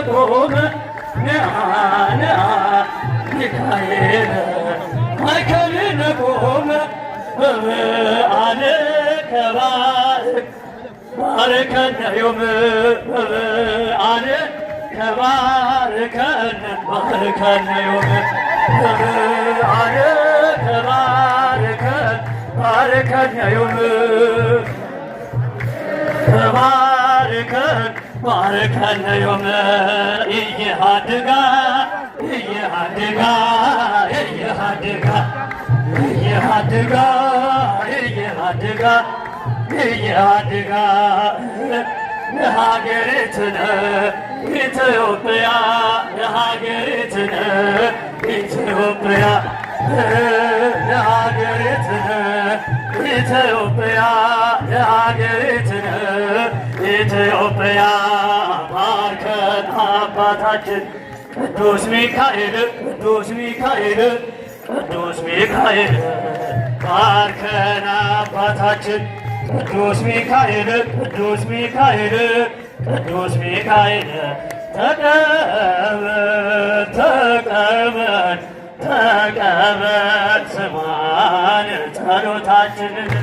ቆመ ነአነ ሚካኤል ማእከልነ ቆመ በበዓለ ከባርክ ባርከነ ዮም በበዓለ ከባርከነ ባርከነ ዮም በበዓለ ከባርከነ ባርከነ ዮም ባርከን ባርከነ ዮም እየሃድጋ እየሃድጋ እየሃድጋ እየሃድጋ እየሃድጋ እየሃድጋ ለሀገሪትነ ኢትዮጵያ ለሀገሪትነ ኢትዮጵያ ለሀገሪትነ ኢትዮጵያ ለሀገሪትነ ኢትዮጵያ ባርከን አባታችን ቅዱስ ሚካኤል ቅዱስ ሚካኤል ቅዱስ ሚካኤል ባርከን አባታችን ቅዱስ ሚካኤል ቅዱስ ሚካኤል ቅዱስ ሚካኤል ተቀበል ተቀበል ተቀበል ስማን ጸሎታችንን